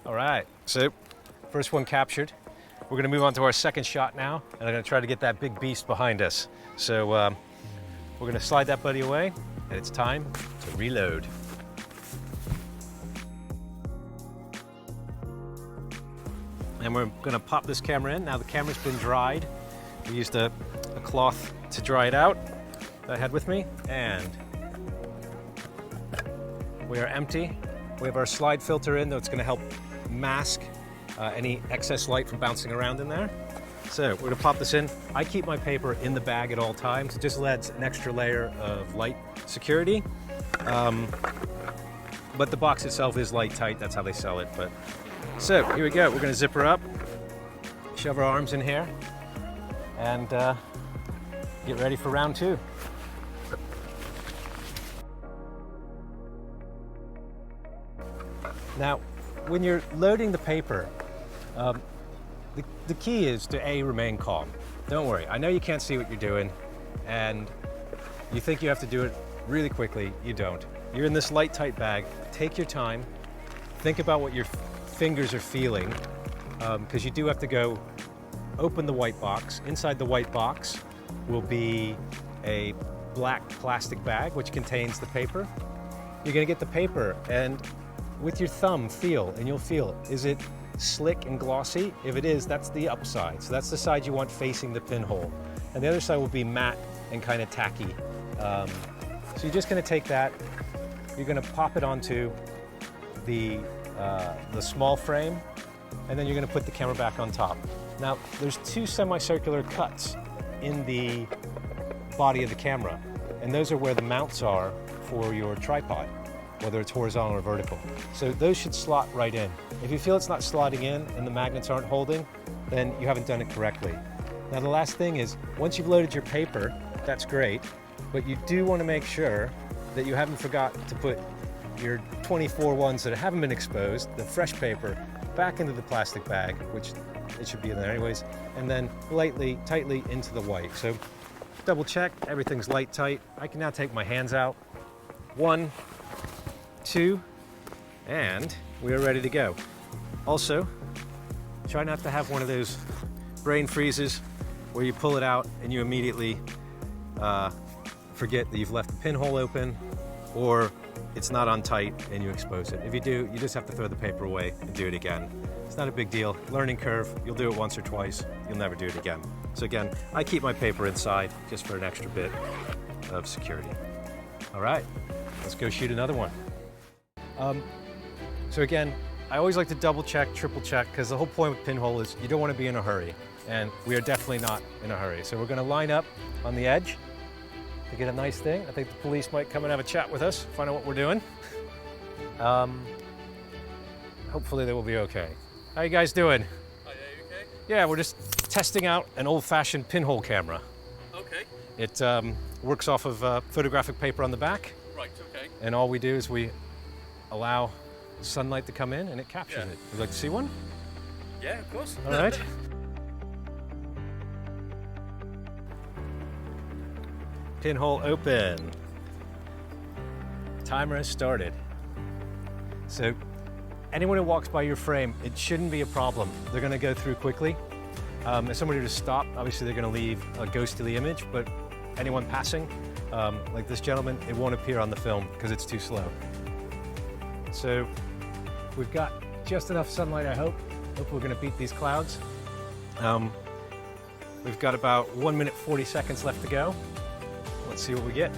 All right, so first one captured. We're gonna move on to our second shot now, and I'm gonna try to get that big beast behind us. So we're gonna slide that buddy away, and it's time to reload. And we're gonna pop this camera in. Now the camera's been dried. We used a cloth to dry it out that I had with me, and we are empty. We have our slide filter in, though it's gonna help mask any excess light from bouncing around in there. So we're gonna pop this in. I keep my paper in the bag at all times. It just adds an extra layer of light security. But the box itself is light tight, that's how they sell it. But so here we go, we're gonna zip her up, shove our arms in here, and get ready for round two. Now, when you're loading the paper, the key is to remain calm. Don't worry, I know you can't see what you're doing, and you think you have to do it really quickly. You don't. You're in this light tight bag. Take your time, think about what your fingers are feeling, because you do have to go open the white box. Inside the white box will be a black plastic bag which contains the paper. You're gonna get the paper, and with your thumb feel, and you'll feel, is it slick and glossy? If it is, that's the upside. So that's the side you want facing the pinhole. And the other side will be matte and kind of tacky. So you're just gonna take that, you're gonna pop it onto the small frame, and then you're gonna put the camera back on top. Now, there's two semicircular cuts in the body of the camera, and those are where the mounts are for your tripod, whether it's horizontal or vertical. So those should slot right in. If you feel it's not slotting in and the magnets aren't holding, then you haven't done it correctly. Now the last thing is, once you've loaded your paper, that's great, but you do want to make sure that you haven't forgot to put your 24 ones that haven't been exposed, the fresh paper, back into the plastic bag, which it should be in there anyways, and then tightly into the white. So double check, everything's light tight. I can now take my hands out. 1, 2, and we are ready to go. Also, try not to have one of those brain freezes where you pull it out and you immediately forget that you've left the pinhole open, or it's not on tight and you expose it. If you do, you just have to throw the paper away and do it again. It's not a big deal. Learning curve, you'll do it once or twice, you'll never do it again. So again, I keep my paper inside just for an extra bit of security. All right, let's go shoot another one. So again, I always like to double check, triple check, because the whole point with pinhole is you don't want to be in a hurry, and we are definitely not in a hurry. So we're going to line up on the edge to get a nice thing. I think the police might come and have a chat with us, find out what we're doing. Hopefully they will be okay. How you guys doing? Hi, are you okay? Yeah, we're just testing out an old-fashioned pinhole camera. Okay. It works off of photographic paper on the back. Right, okay. And all we do is we allow sunlight to come in and it captures it. Would you like to see one? Yeah, of course. All right. Pinhole open. Timer has started. So anyone who walks by your frame, it shouldn't be a problem. They're gonna go through quickly. If somebody were to stop, obviously they're gonna leave a ghostly image, but anyone passing, like this gentleman, it won't appear on the film because it's too slow. So we've got just enough sunlight, I hope. Hope we're gonna beat these clouds. We've got about 1 minute 40 seconds left to go. Let's see what we get.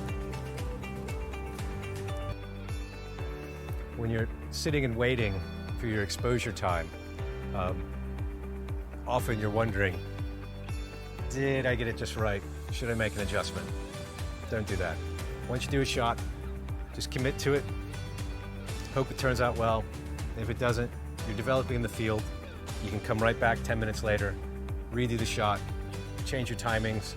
When you're sitting and waiting for your exposure time, often you're wondering, did I get it just right? Should I make an adjustment? Don't do that. Once you do a shot, just commit to it. Hope it turns out well. If it doesn't, you're developing in the field. You can come right back 10 minutes later, redo the shot, change your timings.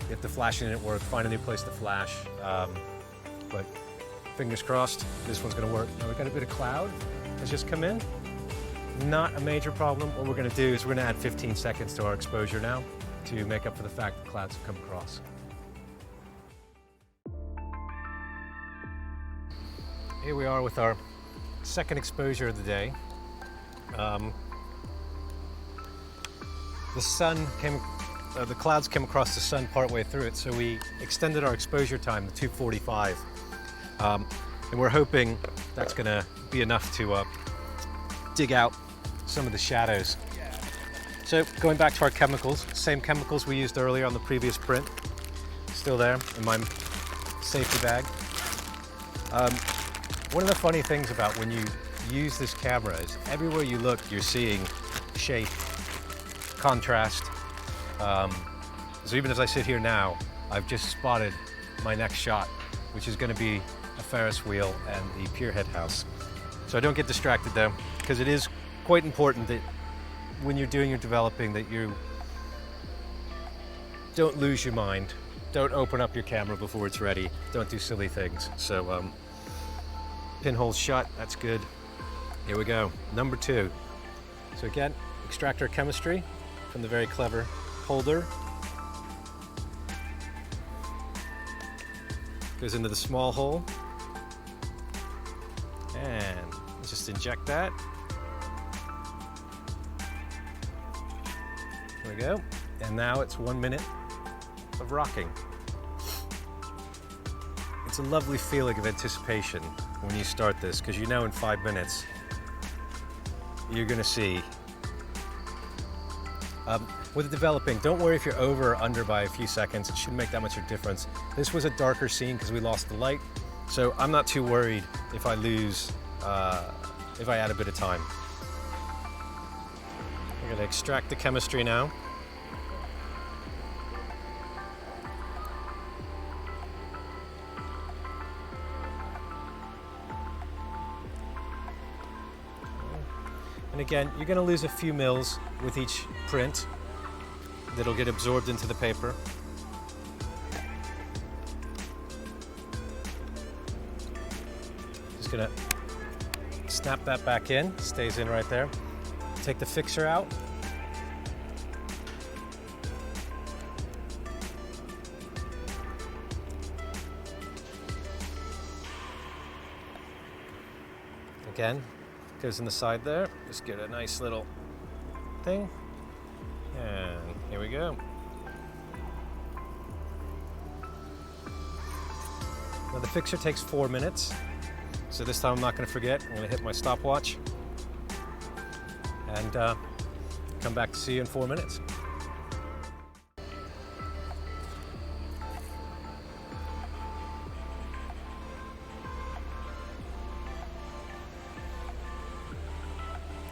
If the flashing didn't work, find a new place to flash. But fingers crossed, this one's gonna work. Now we've got a bit of cloud that's just come in. Not a major problem. What we're gonna do is we're gonna add 15 seconds to our exposure now to make up for the fact that clouds have come across. Here we are with our second exposure of the day. The clouds came across the sun partway through it, so we extended our exposure time to 245. And we're hoping that's gonna be enough to dig out some of the shadows. So going back to our chemicals, same chemicals we used earlier on the previous print, still there in my safety bag. One of the funny things about when you use this camera is everywhere you look, you're seeing shape, contrast. So even as I sit here now, I've just spotted my next shot, which is going to be a Ferris wheel and the Pierhead House. So I don't get distracted though, because it is quite important that when you're doing your developing that you don't lose your mind, don't open up your camera before it's ready, don't do silly things. So pinhole shut, that's good. Here we go, number 2. So again, extract our chemistry from the very clever holder. Goes into the small hole. And just inject that. There we go. And now it's 1 minute of rocking. It's a lovely feeling of anticipation when you start this, because you know in 5 minutes you're gonna see. With the developing, don't worry if you're over or under by a few seconds. It shouldn't make that much of a difference. This was a darker scene because we lost the light, so I'm not too worried if I lose, if I add a bit of time. We're gonna extract the chemistry now. And again, you're gonna lose a few mils with each print. That'll get absorbed into the paper. Just gonna snap that back in, stays in right there. Take the fixer out. Again, goes in the side there. Just get a nice little thing. And here we go. Now the fixer takes 4 minutes. So this time I'm not going to forget. I'm going to hit my stopwatch and come back to see you in 4 minutes.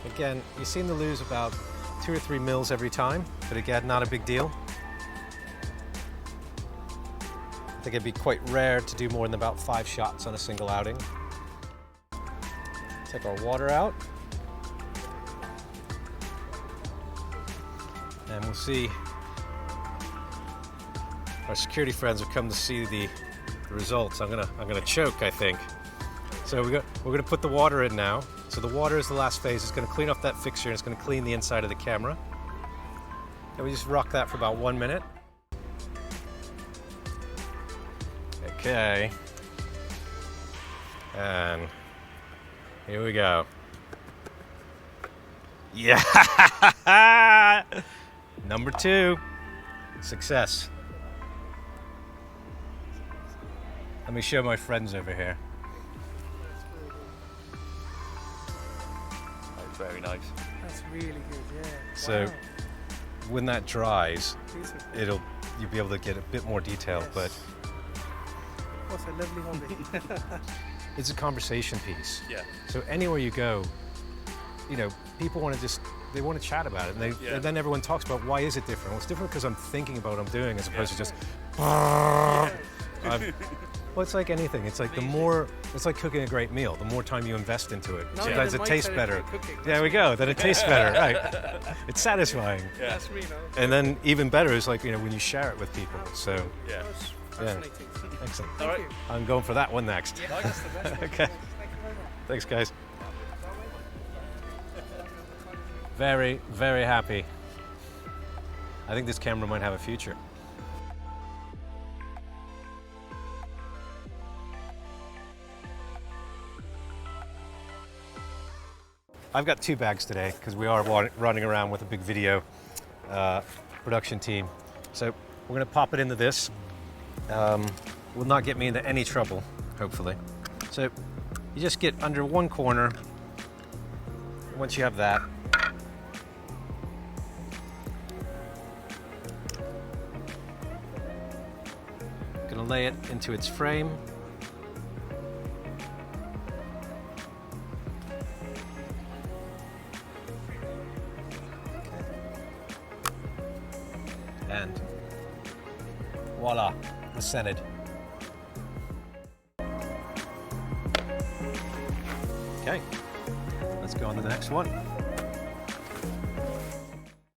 Again, you seem to lose about 2 or 3 mils every time, but again, not a big deal. I think it'd be quite rare to do more than about 5 shots on a single outing. Take our water out. And we'll see. Our security friends have come to see the results. I'm gonna choke, I think. So we're gonna put the water in now. So the water is the last phase. It's gonna clean off that fixture and it's gonna clean the inside of the camera. And we just rock that for about 1 minute. Okay. And here we go. Yeah! Number 2, success. Let me show my friends over here. That's very nice. That's really good, yeah. So wow. when that dries, Beautiful. you'll be able to get a bit more detail, Yes. but What's a lovely hobby. it's a conversation piece. Yeah. So anywhere you go, you know, people want to they want to chat about it, and and then everyone talks about why is it different. Well, it's different because I'm thinking about what I'm doing as opposed to just. Well, it's like anything. It's like it's like cooking a great meal. The more time you invest into it, No, sometimes yeah, it tastes mindset better. of cooking. There we go. Then it tastes better, right? It's satisfying. Yeah. That's me, no? And then even better is like, you know, when you share it with people. So Yeah. That's fascinating. excellent. All right. Thank you. I'm going for that one next. Yeah, that's the best. Okay. Thank you very much. Thanks, guys. Very, very happy. I think this camera might have a future. I've got 2 bags today because we are running around with a big video production team. So we're gonna pop it into this. Will not get me into any trouble, hopefully. So you just get under one corner. Once you have that, gonna lay it into its frame. And voila, the scented. Okay, let's go on to the next one.